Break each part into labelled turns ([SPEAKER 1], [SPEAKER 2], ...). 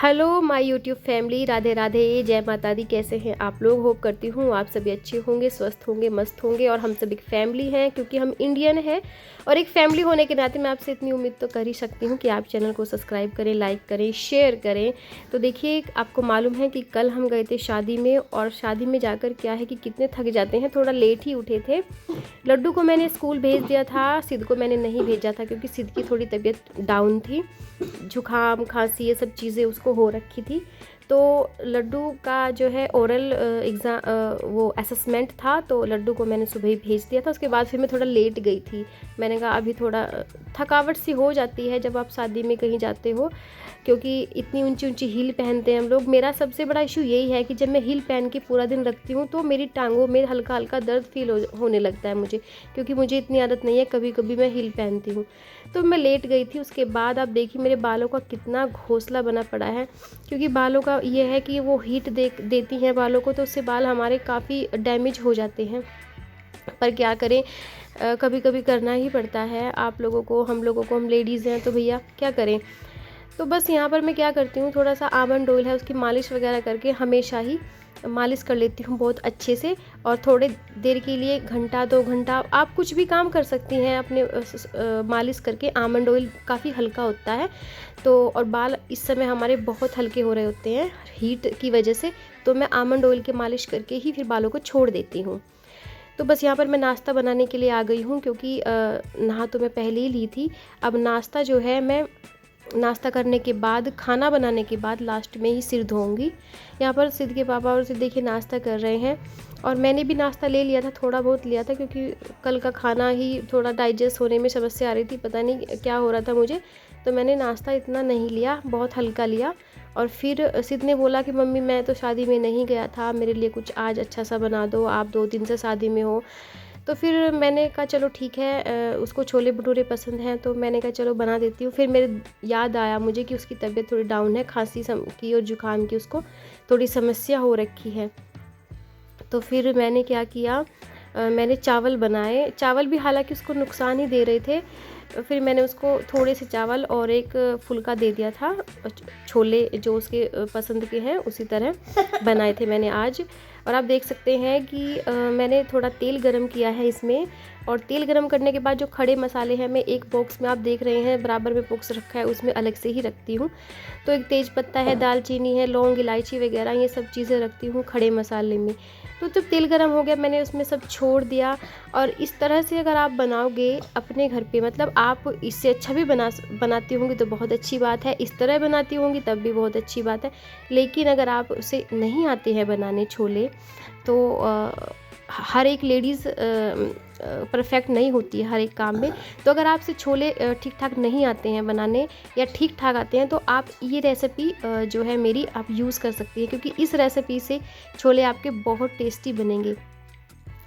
[SPEAKER 1] Hello my YouTube family, Radhe Radhe, जय माता दी। कैसे हैं आप लोग? होप करती हूँ आप सभी अच्छे होंगे, स्वस्थ होंगे, मस्त होंगे। और हम सब एक फैमिली हैं क्योंकि हम इंडियन हैं। और एक फैमिली होने के नाते मैं आपसे इतनी उम्मीद तो कर ही सकती हूँ कि आप चैनल को सब्सक्राइब करें, लाइक करें, शेयर करें। तो देखिए, आपको मालूम है कि कल हम गए थे शादी में, और शादी में जाकर क्या है कि कितने थक जाते हैं। थोड़ा लेट ही उठे थे। लड्डू को मैंने स्कूल भेज दिया था, सिद्ध को मैंने नहीं भेजा था क्योंकि सिद्ध की थोड़ी तबीयत डाउन थी, जुकाम खांसी ये सब चीज़ें उसको हो रखी थी। तो लड्डू का जो है ओरल एग्ज़ाम वो असेसमेंट था, तो लड्डू को मैंने सुबह ही भेज दिया था। उसके बाद फिर मैं थोड़ा लेट गई थी। मैंने कहा अभी थोड़ा थकावट सी हो जाती है जब आप शादी में कहीं जाते हो, क्योंकि इतनी ऊंची ऊंची हील पहनते हैं हम लोग। मेरा सबसे बड़ा इशू यही है कि जब मैं हील पहन के पूरा दिन रखती हूँ तो मेरी टांगों में हल्का हल्का दर्द फील होने लगता है मुझे, क्योंकि मुझे इतनी आदत नहीं है। कभी कभी मैं हील पहनती हूँ। तो मैं लेट गई थी। उसके बाद आप देखिए मेरे बालों का कितना घोंसला बना पड़ा है, क्योंकि बालों का ये है कि वो हीट देती हैं बालों को, तो उससे बाल हमारे काफ़ी डैमेज हो जाते हैं। पर क्या करें, कभी कभी करना ही पड़ता है। आप लोगों को, हम लोगों को, हम लेडीज़ हैं तो भैया क्या करें। तो बस यहाँ पर मैं क्या करती हूँ, थोड़ा सा आमंड ऑयल है उसकी मालिश वगैरह करके हमेशा ही मालिश कर लेती हूँ बहुत अच्छे से। और थोड़े देर के लिए, घंटा 2 घंटा, आप कुछ भी काम कर सकती हैं अपने मालिश करके। आमंड ऑयल काफ़ी हल्का होता है। तो और बाल इस समय हमारे बहुत हल्के हो रहे होते हैं हीट की वजह से, तो मैं आमंड ऑयल के मालिश करके ही फिर बालों को छोड़ देती हूँ। तो बस यहाँ पर मैं नाश्ता बनाने के लिए आ गई हूँ, क्योंकि नहा तो मैं पहले ही ली थी। अब नाश्ता जो है, मैं नाश्ता करने के बाद, खाना बनाने के बाद लास्ट में ही सिर धोऊंगी। यहाँ पर सिद्ध के पापा और सिद्ध देखिए नाश्ता कर रहे हैं, और मैंने भी नाश्ता ले लिया था, थोड़ा बहुत लिया था, क्योंकि कल का खाना ही थोड़ा डाइजेस्ट होने में समस्या आ रही थी, पता नहीं क्या हो रहा था मुझे। तो मैंने नाश्ता इतना नहीं लिया, बहुत हल्का लिया। और फिर सिद्ध ने बोला कि मम्मी मैं तो शादी में नहीं गया था, मेरे लिए कुछ आज अच्छा सा बना दो, आप 2 दिन से शादी में हो। तो फिर मैंने कहा चलो ठीक है, उसको छोले भटूरे पसंद हैं, तो मैंने कहा चलो बना देती हूँ। फिर मेरे याद आया मुझे कि उसकी तबीयत थोड़ी डाउन है, खांसी की और जुकाम की उसको थोड़ी समस्या हो रखी है। तो फिर मैंने क्या किया, मैंने चावल बनाए। चावल भी हालांकि उसको नुकसान ही दे रहे थे। फिर मैंने उसको थोड़े से चावल और एक फुल्का दे दिया था। छोले जो उसके पसंद के हैं उसी तरह बनाए थे मैंने आज। और आप देख सकते हैं कि मैंने थोड़ा तेल गरम किया है इसमें। और तेल गरम करने के बाद जो खड़े मसाले हैं, मैं एक बॉक्स में, आप देख रहे हैं बराबर में बॉक्स रखा है, उसमें अलग से ही रखती हूँ। तो एक तेज पत्ता है, दालचीनी है, लौंग, इलायची वगैरह, ये सब चीज़ें रखती हूँ खड़े मसाले में। तो जब तेल गरम हो गया, मैंने उसमें सब छोड़ दिया। और इस तरह से अगर आप बनाओगे अपने घर पे, मतलब आप इससे अच्छा भी बनाती होंगी तो बहुत अच्छी बात है, इस तरह बनाती होंगी तब भी बहुत अच्छी बात है। लेकिन अगर आप उसे नहीं आते हैं बनाने छोले, तो हर एक लेडीज़ परफेक्ट नहीं होती है हर एक काम में। तो अगर आपसे छोले ठीक ठाक नहीं आते हैं बनाने, या ठीक ठाक आते हैं, तो आप ये रेसिपी जो है मेरी, आप यूज़ कर सकती हैं, क्योंकि इस रेसिपी से छोले आपके बहुत टेस्टी बनेंगे।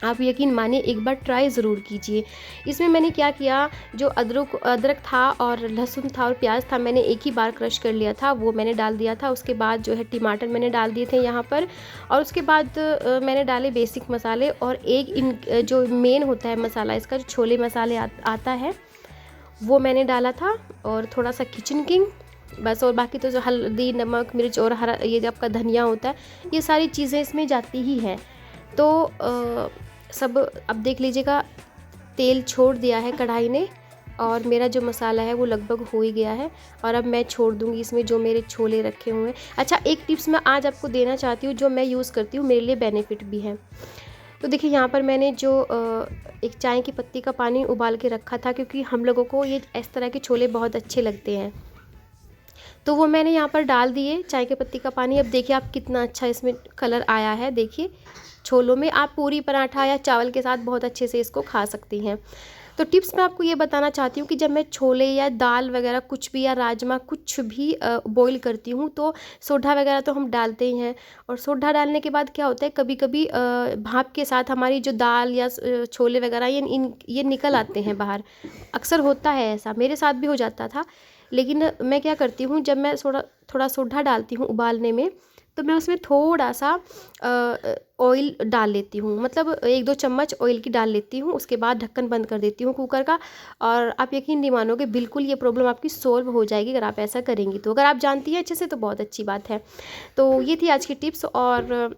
[SPEAKER 1] आप यकीन मानिए, एक बार ट्राई ज़रूर कीजिए। इसमें मैंने क्या किया, जो अदरक था और लहसुन था और प्याज था, मैंने एक ही बार क्रश कर लिया था, वो मैंने डाल दिया था। उसके बाद जो है टमाटर मैंने डाल दिए थे यहाँ पर। और उसके बाद मैंने डाले बेसिक मसाले, और एक जो मेन होता है मसाला इसका, जो छोले मसाले आता है, वो मैंने डाला था। और थोड़ा सा किचन किंग, बस। और बाकी तो जो हल्दी, नमक, मिर्च और हरा, ये जो आपका धनिया होता है, ये सारी चीज़ें इसमें जाती ही हैं। तो सब अब देख लीजिएगा, तेल छोड़ दिया है कढ़ाई ने, और मेरा जो मसाला है वो लगभग हो ही गया है। और अब मैं छोड़ दूंगी इसमें जो मेरे छोले रखे हुए हैं। अच्छा, एक टिप्स मैं आज आपको देना चाहती हूँ, जो मैं यूज़ करती हूँ, मेरे लिए बेनिफिट भी है। तो देखिए, यहाँ पर मैंने जो एक चाय की पत्ती का पानी उबाल के रखा था, क्योंकि हम लोगों को ये इस तरह के छोले बहुत अच्छे लगते हैं, तो वो मैंने यहाँ पर डाल दिए, चाय की पत्ती का पानी। अब देखिए आप कितना अच्छा इसमें कलर आया है। देखिए, छोलों में आप पूरी पराठा या चावल के साथ बहुत अच्छे से इसको खा सकती हैं। तो टिप्स मैं आपको ये बताना चाहती हूँ कि जब मैं छोले या दाल वगैरह कुछ भी, या राजमा कुछ भी बॉईल करती हूँ, तो सोडा वगैरह तो हम डालते ही हैं। और सोडा डालने के बाद क्या होता है, कभी कभी भाप के साथ हमारी जो दाल या छोले वगैरह, ये निकल आते हैं बाहर। अक्सर होता है ऐसा, मेरे साथ भी हो जाता था। लेकिन मैं क्या करती हूँ, जब मैं थोड़ा सोडा डालती हूँ उबालने में, तो मैं उसमें थोड़ा सा ऑयल डाल लेती हूँ, मतलब 1-2 चम्मच ऑयल की डाल लेती हूँ। उसके बाद ढक्कन बंद कर देती हूँ कुकर का, और आप यकीन नहीं मानोगे, बिल्कुल ये प्रॉब्लम आपकी सॉल्व हो जाएगी अगर आप ऐसा करेंगी तो। अगर आप जानती हैं अच्छे से तो बहुत अच्छी बात है। तो ये थी आज की टिप्स। और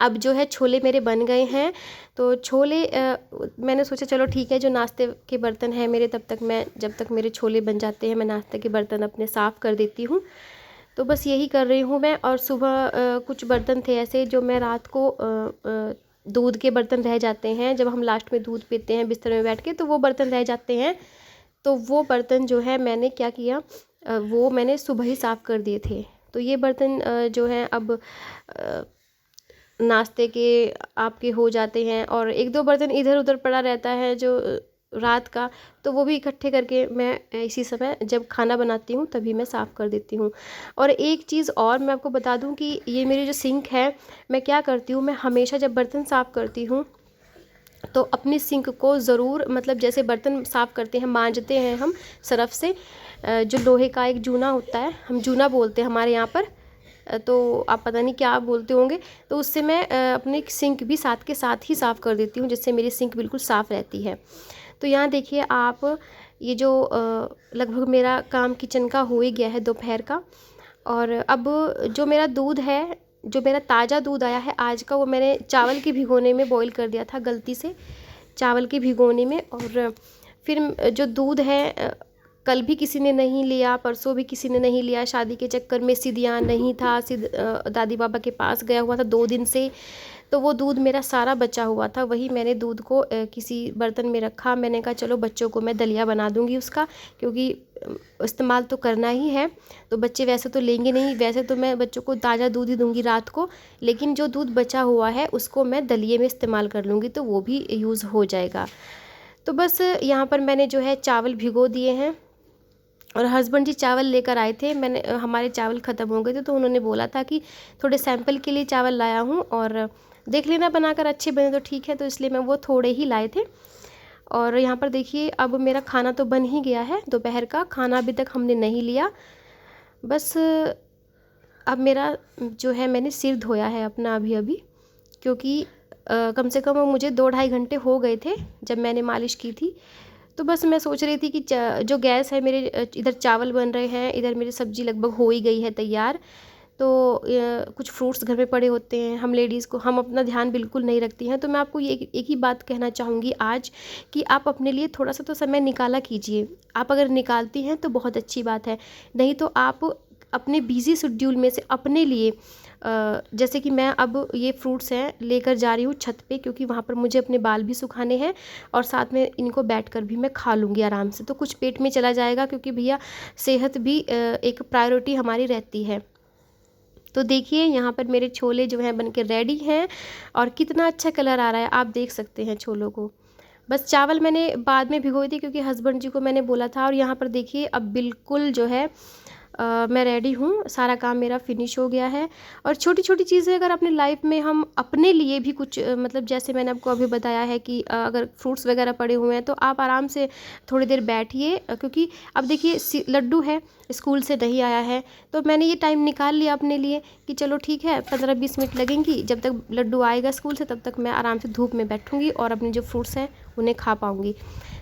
[SPEAKER 1] अब जो है छोले मेरे बन गए हैं। तो छोले मैंने सोचा चलो ठीक है, जो नाश्ते के बर्तन हैं मेरे, तब तक मैं, जब तक मेरे छोले बन जाते हैं, मैं नाश्ते के बर्तन अपने साफ़ कर देती हूँ। तो बस यही कर रही हूँ मैं। और सुबह कुछ बर्तन थे ऐसे जो मैं रात को दूध के बर्तन रह जाते हैं, जब हम लास्ट में दूध पीते हैं बिस्तर में बैठ के, तो वो बर्तन रह जाते हैं। तो वो बर्तन जो है मैंने क्या किया, वो मैंने सुबह ही साफ़ कर दिए थे। तो ये बर्तन जो हैं अब नाश्ते के आपके हो जाते हैं। और 1-2 बर्तन इधर उधर पड़ा रहता है जो रात का, तो वो भी इकट्ठे करके मैं इसी समय जब खाना बनाती हूँ तभी मैं साफ़ कर देती हूँ। और एक चीज़ और मैं आपको बता दूँ कि ये मेरी जो सिंक है, मैं क्या करती हूँ, मैं हमेशा जब बर्तन साफ़ करती हूँ तो अपनी सिंक को ज़रूर, मतलब जैसे बर्तन साफ़ करते हैं, मांजते हैं हम सरफ़ से, जो लोहे का एक जूना होता है, हम जूना बोलते हैं हमारे यहाँ पर, तो आप पता नहीं क्या बोलते होंगे, तो उससे मैं अपनी सिंक भी साथ के साथ ही साफ़ कर देती हूँ, जिससे मेरी सिंक बिल्कुल साफ़ रहती है। तो यहाँ देखिए आप, ये जो लगभग मेरा काम किचन का हो ही गया है दोपहर का। और अब जो मेरा दूध है, जो मेरा ताज़ा दूध आया है आज का, वो मैंने चावल के भिगोने में बॉईल कर दिया था गलती से, चावल के भिगोने में। और फिर जो दूध है, कल भी किसी ने नहीं लिया, परसों भी किसी ने नहीं लिया, शादी के चक्कर में सिदियाँ नहीं था, दादी बाबा के पास गया हुआ था 2 दिन से, तो वो दूध मेरा सारा बचा हुआ था। वही मैंने दूध को किसी बर्तन में रखा। मैंने कहा चलो बच्चों को मैं दलिया बना दूंगी उसका, क्योंकि इस्तेमाल तो करना ही है। तो बच्चे वैसे तो लेंगे नहीं, वैसे तो मैं बच्चों को ताज़ा दूध ही दूंगी रात को, लेकिन जो दूध बचा हुआ है उसको मैं दलिये में इस्तेमाल कर लूँगी, तो वो भी यूज़ हो जाएगा। तो बस यहाँ पर मैंने जो है चावल भिगो दिए हैं, और हस्बैंड जी चावल लेकर आए थे। मैंने हमारे चावल ख़त्म हो गए थे, तो उन्होंने बोला था कि थोड़े सैंपल के लिए चावल लाया हूँ, और देख लेना बनाकर, अच्छे बने तो ठीक है। तो इसलिए मैं वो थोड़े ही लाए थे। और यहाँ पर देखिए अब मेरा खाना तो बन ही गया है, दोपहर का खाना अभी तक हमने नहीं लिया। बस अब मेरा जो है, मैंने सिर धोया है अपना अभी अभी, क्योंकि कम से कम मुझे 2-2.5 घंटे हो गए थे जब मैंने मालिश की थी। तो बस मैं सोच रही थी कि जो गैस है मेरे, इधर चावल बन रहे हैं, इधर मेरी सब्ज़ी लगभग हो ही गई है तैयार। तो कुछ फ्रूट्स घर में पड़े होते हैं, हम लेडीज़ को, हम अपना ध्यान बिल्कुल नहीं रखती हैं। तो मैं आपको ये एक ही बात कहना चाहूँगी आज, कि आप अपने लिए थोड़ा सा तो समय निकाला कीजिए। आप अगर निकालती हैं तो बहुत अच्छी बात है, नहीं तो आप अपने बिज़ी शेड्यूल में से अपने लिए, जैसे कि मैं अब ये फ्रूट्स हैं लेकर जा रही हूँ छत पे, क्योंकि वहाँ पर मुझे अपने बाल भी सुखाने हैं, और साथ में इनको बैठकर भी मैं खा लूँगी आराम से, तो कुछ पेट में चला जाएगा, क्योंकि भैया सेहत भी एक प्रायोरिटी हमारी रहती है। तो देखिए यहाँ पर मेरे छोले जो हैं बनके रेडी हैं, और कितना अच्छा कलर आ रहा है, आप देख सकते हैं छोलों को। बस चावल मैंने बाद में भिगोई थी, क्योंकि हस्बैंड जी को मैंने बोला था। और यहाँ पर देखिए अब बिल्कुल जो है मैं रेडी हूँ, सारा काम मेरा फिनिश हो गया है। और छोटी छोटी चीज़ें अगर अपनी लाइफ में हम अपने लिए भी कुछ मतलब जैसे मैंने आपको अभी बताया है कि अगर फ्रूट्स वगैरह पड़े हुए हैं तो आप आराम से थोड़ी देर बैठिए, क्योंकि अब देखिए लड्डू है, स्कूल से नहीं आया है, तो मैंने ये टाइम निकाल लिया अपने लिए कि चलो ठीक है 15-20 मिनट लगेंगी, जब तक लड्डू आएगा स्कूल से तब तक मैं आराम से धूप में बैठूंगी और अपने जो फ्रूट्स हैं उन्हें खा पाऊँगी।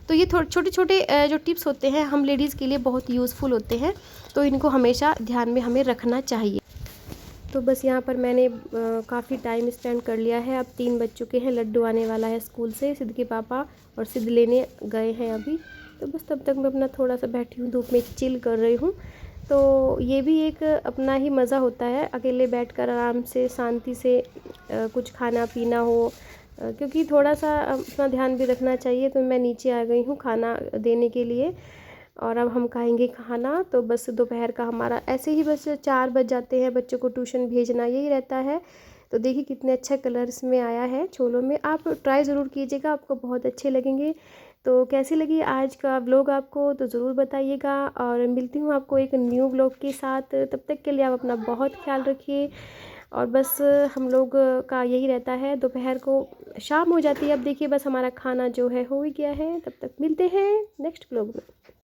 [SPEAKER 1] तो ये छोटे छोटे जो टिप्स होते हैं हम लेडीज़ के लिए बहुत यूज़फुल होते हैं, तो इनको हमेशा ध्यान में हमें रखना चाहिए। तो बस यहाँ पर मैंने काफ़ी टाइम स्पेंड कर लिया है। अब 3 बज चुके हैं, लड्डू आने वाला है स्कूल से, सिद्ध के पापा और सिद्ध लेने गए हैं अभी। तो बस तब तक मैं अपना थोड़ा सा बैठी हूँ, धूप में चिल कर रही हूँ। तो ये भी एक अपना ही मज़ा होता है, अकेले बैठकर आराम से शांति से कुछ खाना पीना हो, क्योंकि थोड़ा सा अपना ध्यान भी रखना चाहिए। तो मैं नीचे आ गई हूँ खाना देने के लिए, और अब हम खाएंगे खाना। तो बस दोपहर का हमारा ऐसे ही बस 4 बज जाते हैं, बच्चों को ट्यूशन भेजना यही रहता है। तो देखिए कितने अच्छा कलर इसमें आया है छोलों में, आप ट्राई ज़रूर कीजिएगा, आपको बहुत अच्छे लगेंगे। तो कैसी लगी आज का व्लॉग आपको, तो ज़रूर बताइएगा, और मिलती हूँ आपको एक न्यू व्लॉग के साथ। तब तक के लिए आप अपना बहुत ख्याल रखिए। और बस हम लोग का यही रहता है, दोपहर को शाम हो जाती है, अब देखिए बस हमारा खाना जो है हो ही गया है। तब तक मिलते हैं नेक्स्ट व्लॉग में।